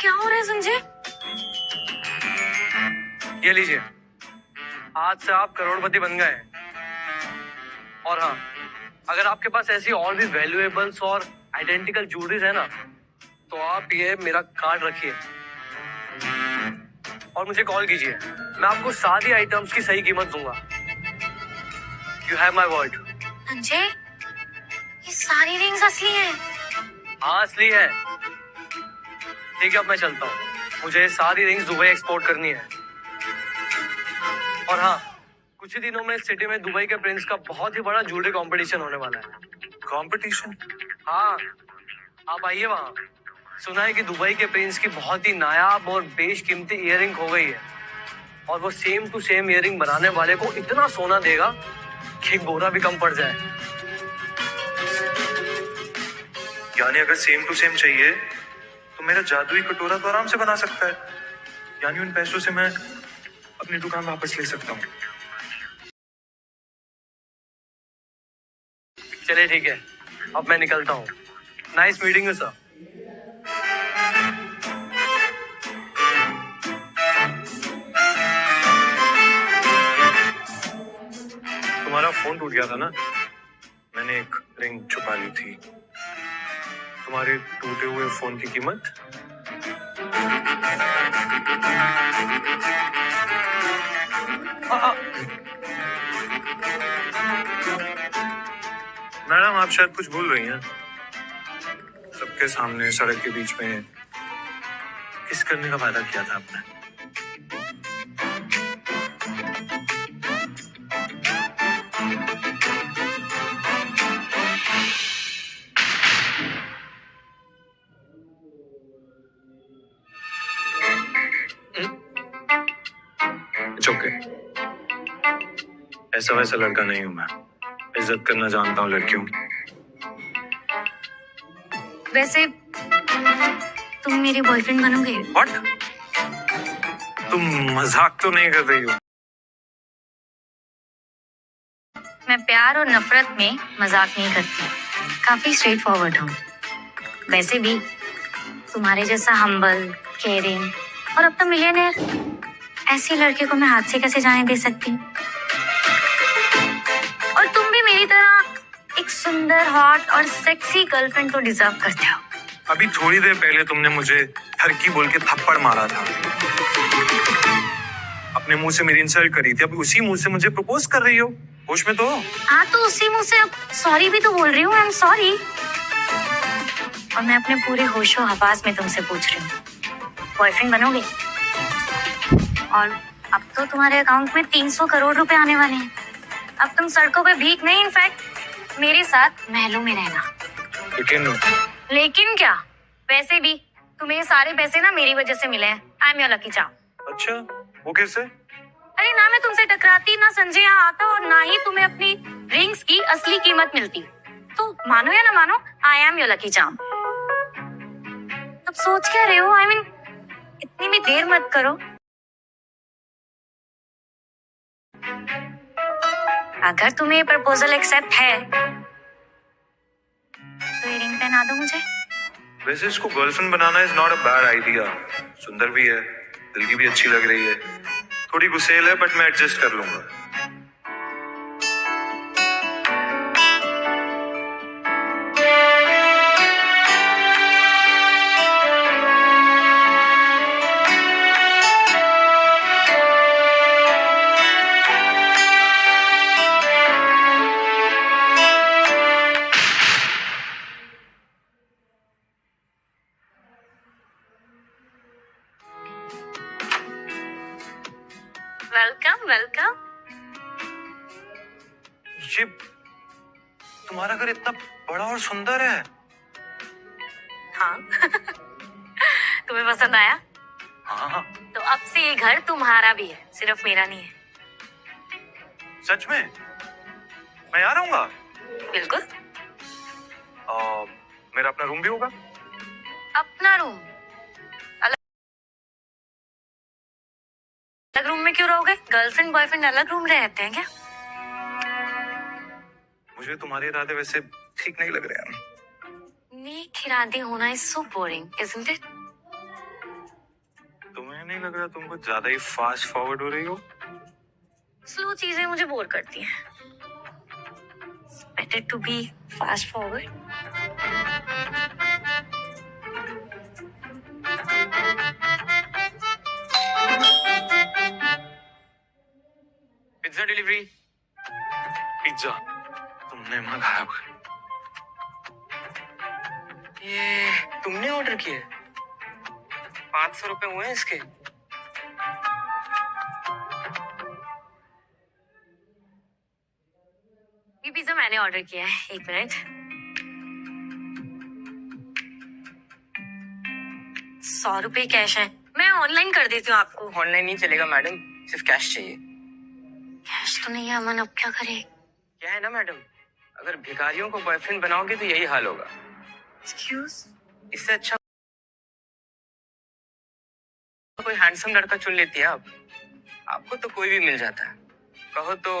क्या हो रहा है संजय? ये लीजिए, आज से आप करोड़पति बन गए हैं। और हाँ, अगर आपके पास ऐसी और भी वैल्यूएबल्स और आइडेंटिकल ज्वेलरीज है ना, तो आप ये मेरा कार्ड रखिए और मुझे कॉल कीजिए। मैं आपको सारी आइटम्स की सही कीमत दूंगा। You have my word. Sanjay, ये सारी रिंग्स असली हैं? हाँ, असली है। ठीक है, अब मैं चलता हूँ। मुझे सारी रिंग्स दुबई एक्सपोर्ट करनी है। और हाँ, कुछ ही दिनों में सिटी में दुबई के प्रिंस का बहुत ही बड़ा ज्वेलरी कंपटीशन होने वाला है। कंपटीशन? हाँ, आप आइए वहाँ। सुना है कि दुबई के प्रिंस की बहुत ही नायाब और बेशकीमती इयररिंग हो गई है, और वो सेम टू सेम इयररिंग बनाने वाले को इतना सोना देगा कि एक बोरा भी कम पड़ जाए। यानी अगर सेम टू सेम चाहिए तो मेरा जादुई कटोरा तो आराम से बना सकता है। यानी उन पैसों से मैं अपनी दुकान वापस ले सकता हूँ। चलिए ठीक है, अब मैं निकलता हूँ। Nice meeting you sir. तुम्हारा फोन टूट गया था ना, मैंने एक रिंग छुपा ली थी। तुम्हारे टूटे हुए फोन की कीमत? मैडम, आप शायद कुछ भूल रही हैं। सबके सामने सड़क के बीच में किस करने का वादा किया था आपने? It's okay. ऐसा वैसा लड़का नहीं हूं मैं। इज्जत करना जानता हूँ लड़कियों की। वैसे तुम मेरे बॉयफ्रेंड बनोगे? व्हाट? तुम मजाक तो नहीं कर रही हो? मैं प्यार और नफरत में मजाक नहीं करती, काफी स्ट्रेट फॉरवर्ड हूँ। वैसे भी तुम्हारे जैसा हम्बल, केयरिंग और अब तो मिलियनेयर ऐसे लड़के को मैं हाथ से कैसे जाने दे सकती हूँ? और तुम भी मेरी तरह एक सुंदर, हॉट और सेक्सी गर्लफ्रेंड को डिजर्व करते हो। अभी थोड़ी देर पहले तुमने मुझे ठरकी बोल के थप्पड़ मारा था। अपने मुंह से मेरी इंसल्ट करी थी, अभी उसी मुंह से मुझे प्रपोज कर रही हो। होश में तो हो? हाँ, तो उसी मुंह से अब सॉरी भी तो बोल रही हूँ। I am sorry. और मैं अपने पूरे होशो हवास में तुमसे पूछ रही हूँ, बॉयफ्रेंड बनोगे? और अब तो तुम्हारे अकाउंट में 300 करोड़ रुपए आने वाले हैं। अब तुम सड़कों पे भीख नहीं, इनफैक्ट मेरे साथ महलों में रहना। लेकिन क्या? वैसे भी तुम्हें ये सारे पैसे ना मेरी वजह से मिले हैं। I am your lucky charm. अच्छा, वो कैसे? अरे ना मैं तुमसे टकराती, ना संजय यहाँ आता, और ना ही तुम्हें अपनी रिंग्स की असली कीमत मिलती। तो मानो या ना मानो, I am your lucky charm. अब सोच क्या रहे हो? आई मीन, इतनी भी देर मत करो। अगर तुम्हें ये प्रपोजल एक्सेप्ट है तो ये रिंग पहना दो मुझे। वैसे इसको girlfriend banana is not a bad idea. सुंदर भी है, दिल की भी अच्छी लग रही है। थोड़ी गुस्सेल है, बट मैं एडजस्ट कर लूंगा। Welcome welcome. ये तुम्हारा घर इतना बड़ा और सुंदर है। हाँ तुम्हें पसंद आया? हाँ, तो अब से ये घर तुम्हारा भी है, सिर्फ मेरा नहीं है। सच में? मैं यहाँ रहूंगा? बिल्कुल। मेरा अपना रूम भी होगा? अपना रूम? अलग रूम में क्यों रहोगे? गर्लफ्रेंड बॉयफ्रेंड अलग रूम रहते हैं क्या? मुझे तुम्हारे इरादे वैसे ठीक नहीं लग रहे हैं। नेक इरादे होना is so boring, isn't it? नहीं लग रहा तुम कुछ ज्यादा ही फास्ट फॉरवर्ड हो रही हो? स्लो चीजें मुझे बोर करती हैं। Better to be fast forward. Pizza delivery. Pizza तुमने मंगाया? ये तुमने ऑर्डर किया है? 500 रुपए हुए हैं इसके। ये पिज्जा मैंने ऑर्डर किया है, 1 मिनट। 100 रुपए कैश है, मैं ऑनलाइन कर देती हूँ आपको। ऑनलाइन नहीं चलेगा मैडम, सिर्फ कैश चाहिए। कैश तो नहीं है अमन, अब क्या करे? क्या है ना मैडम, अगर भिखारियों को बॉयफ्रेंड बनाओगे तो यही हाल होगा। एक्सक्यूज? इससे अच्छा कोई हैंडसम लड़का चुन लेती है आप। आपको तो कोई भी मिल जाता है। कहो तो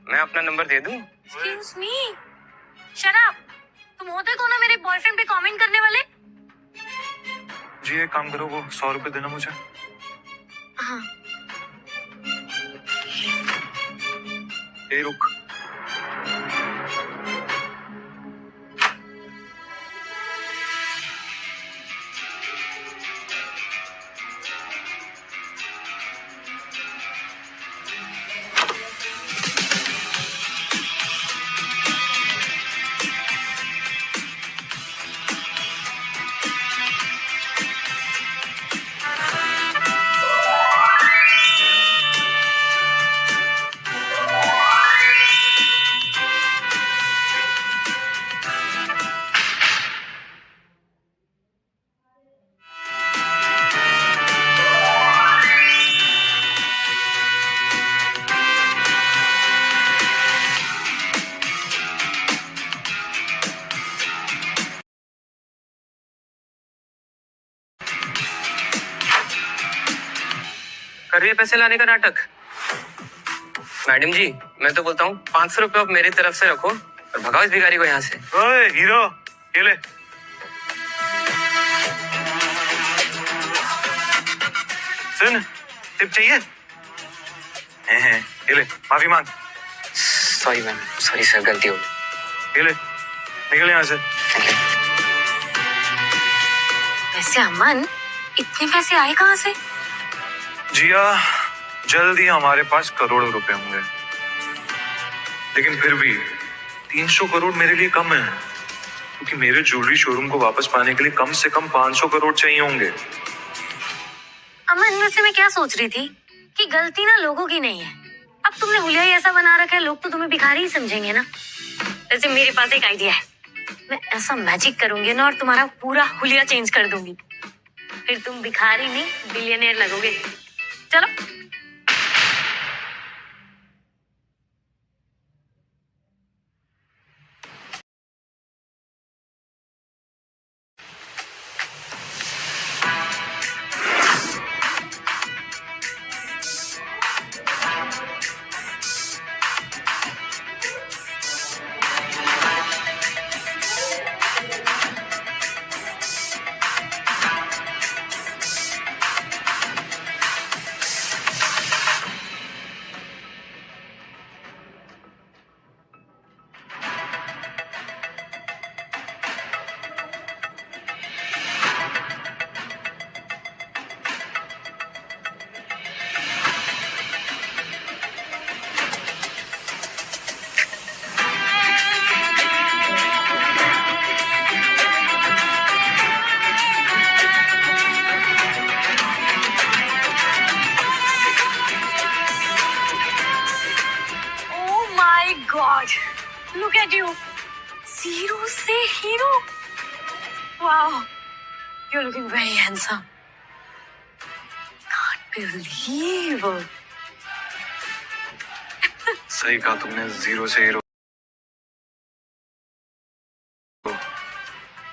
मैं अपना नंबर दे दूं? Excuse me, shut up. तुम होते कौन हो मेरे बॉयफ्रेंड पे कमेंट करने वाले? जी एक काम करो, वो 100 रुपए देना मुझे। हाँ। ए रुक, कर रही है पैसे लाने का नाटक। मैडम जी, मैं तो बोलता हूँ 500 रुपए आप मेरी तरफ से रखो और भगाओ इस भिखारी को यहाँ से। ओए हीरो, ये ले। सुन, टिप चाहिए? ये ले, माफी मांग। सॉरी मैम, सॉरी सर, गलती हो गई। ये ले, निकल यहाँ से। वैसे अमन, इतने पैसे आए कहाँ से? जिया, जल्द ही हमारे पास करोड़ों रुपए होंगे, लेकिन फिर भी 300 करोड़ मेरे लिए कम है, क्योंकि मेरे ज्वेलरी शोरूम को वापस पाने के लिए कम से कम 500 करोड़ चाहिए होंगे। अमन, वैसे मैं क्या सोच रही थी कि गलती ना लोगों की नहीं है। अब तुमने हुलिया ही ऐसा बना रखा है, लोग तो तुम्हें भिखारी ही समझेंगे ना। वैसे मेरे पास एक आइडिया है, मैं ऐसा मैजिक करूंगी ना और तुम्हारा पूरा हुलिया चेंज कर दूंगी। फिर तुम भिखारी नहीं बिलियनियर लगोगे। चलो। God, look at you. Zero से hero. Wow, you're looking very handsome. Can't believe. सही कहा तुमने, जीरो से हीरो।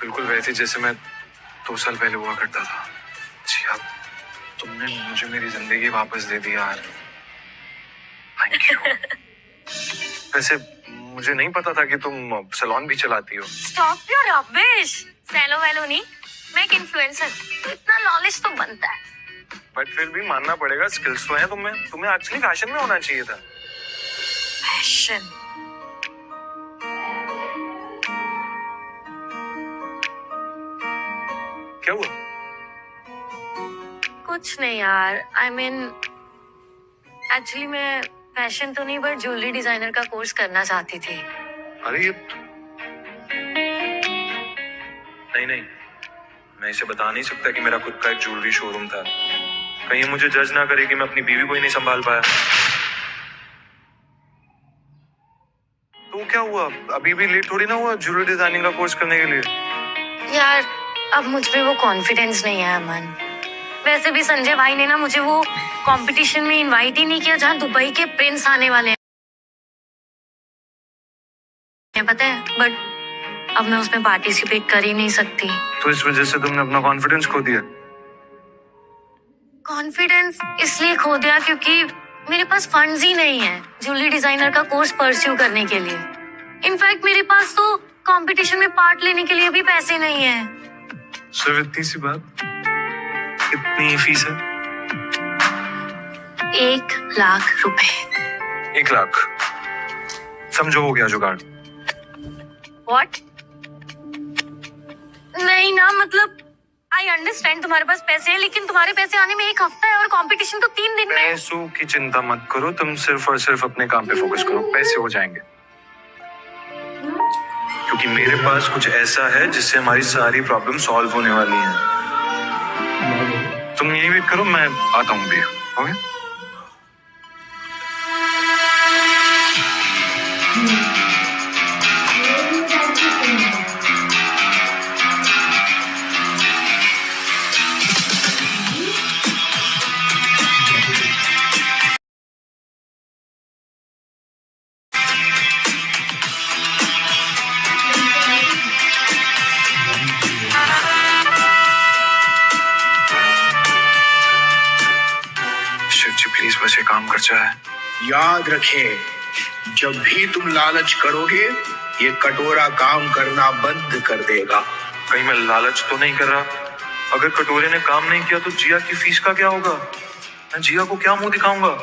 बिल्कुल वैसे जैसे मैं 2 साल पहले हुआ करता था। जी अब तुमने मुझे मेरी जिंदगी वापस दे दी यार, थैंक यू। वैसे मुझे नहीं पता था कि तुम सैलून भी चलाती हो। Stop your rubbish. सैलो वैलो नहीं, मैं एक इन्फ्लुएंसर, तो इतना नॉलेज तो बनता है। बट फिर भी मानना पड़ेगा, स्किल्स तो है तुम्हें एक्चुअली फैशन में होना चाहिए था। फैशन? क्या हुआ? कुछ नहीं यार, आई मीन एक्चुअली मैं फैशन तो नहीं बट ज्वेलरी डिजाइनर का कोर्स करना चाहती थी। अरे ये नहीं, मैं इसे बता नहीं सकता कि मेरा खुद का एक ज्वेलरी शोरूम था। कहीं मुझे जज ना करे कि मैं अपनी बीवी को ही नहीं संभाल पाया। तो क्या हुआ? अभी भी लेट थोड़ी ना हुआ ज्वेलरी डिजाइनिंग का कोर्स करने के लिए? यार अब मुझ में वो कॉन्फिडेंस नहीं है अमन। वैसे भी संजय भाई ने ना मुझे वो कंपटीशन में इनवाइट ही नहीं किया जहाँ दुबई के प्रिंस आने वाले हैं, पता है। बट अब मैं उसमें पार्टिसिपेट कर ही नहीं सकती। तो इस वजह से तुमने अपना कॉन्फिडेंस खो दिया? कॉन्फिडेंस इसलिए खो दिया क्योंकि मेरे पास फंड्स ही नहीं है ज्वेलरी डिजाइनर का कोर्स परस्यू करने के लिए। इनफैक्ट मेरे पास तो कंपटीशन में पार्ट लेने के लिए भी पैसे नहीं है। सिर्फ इतनी सी बात? कितनी फीस है? 1,00,000 रुपए। 1,00,000? समझो हो गया जुगाड़। व्हाट? नहीं ना, मतलब आई अंडरस्टैंड तुम्हारे पास पैसे हैं, लेकिन तुम्हारे पैसे आने में 1 हफ्ता है और कंपटीशन तो 3 दिन में। पैसों की चिंता मत करो, तुम सिर्फ और सिर्फ अपने काम पे फोकस करो, पैसे हो जाएंगे। क्योंकि मेरे पास कुछ ऐसा है जिससे हमारी सारी प्रॉब्लम सॉल्व होने वाली हैं। तुम यही वेट करो, मैं आता हूँ भी। ओके? शिव जी प्लीज बस ये काम कर जाए। याद रखें, जब भी तुम लालच करोगे ये कटोरा काम करना बंद कर देगा। कहीं मैं लालच तो नहीं कर रहा? अगर कटोरे ने काम नहीं किया तो जिया की फीस का क्या होगा? मैं जिया को क्या मुंह दिखाऊंगा?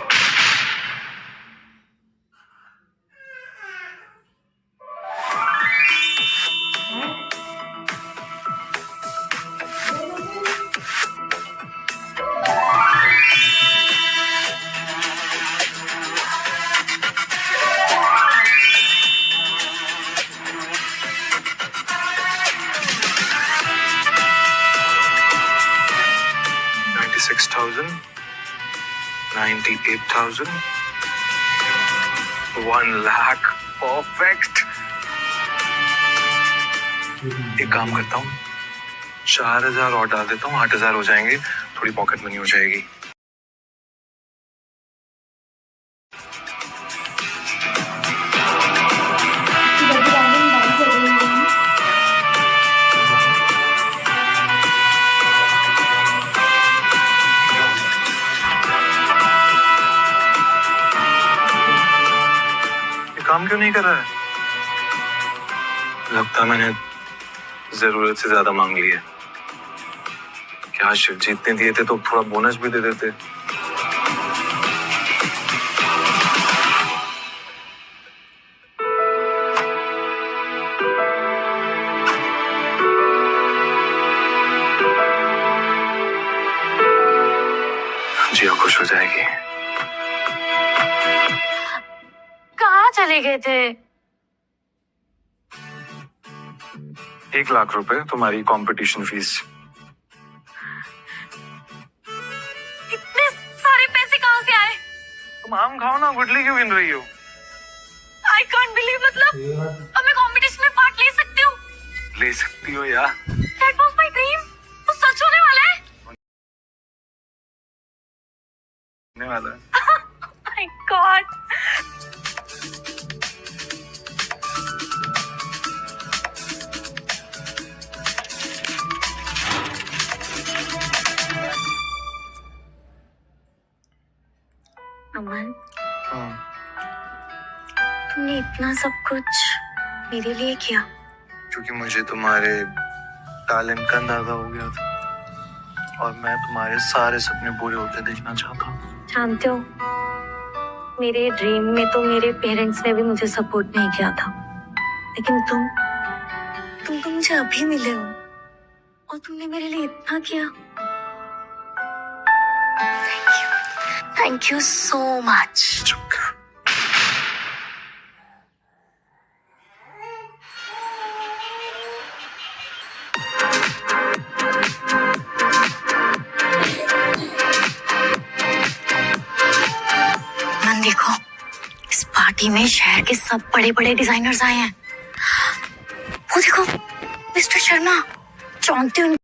$96,000, 98,000, 1,00,000। परफेक्ट। एक काम करता हूँ, 4,000 और डाल देता हूँ, 8,000 हो जाएंगे, थोड़ी पॉकेट मनी हो जाएगी। काम क्यों नहीं कर रहा है? लगता मैंने जरूरत से ज्यादा मांग ली है। क्या शिव जी इतने दिए थे तो थोड़ा बोनस भी दे देते। जिया खुश हो जाएगी। कहाँ चले गए थे? 1,00,000 रुपए तुम्हारी कंपटीशन फीस। इतने सारे पैसे कहाँ से आए? तुम आम खाओ ना, गुटली क्यों गिन रही हो? आई कांट बिलीव, मतलब अब मैं कंपटीशन में पार्ट ले सकती हूँ? ले सकती हो यार। That was my dream. तो सच होने वाला है? होने वाला है। My God. अमन, तुमने इतना सब कुछ मेरे लिए किया? क्योंकि मुझे तुम्हारे टैलेंट का अंदाजा हो गया था। और मैं तुम्हारे सारे सपने पूरे होते देखना चाहता हूँ। जानते हो, मेरे ड्रीम में तो मेरे पेरेंट्स ने भी मुझे सपोर्ट नहीं किया था, लेकिन तुम तो मुझे अभी मिले हो और तुमने मेरे लिए इतना किया। Thank you so much. चुप कर। मन देखो, इस पार्टी में शहर के सब बड़े बड़े डिजाइनर्स आए हैं। वो देखो मिस्टर शर्मा, जानते हो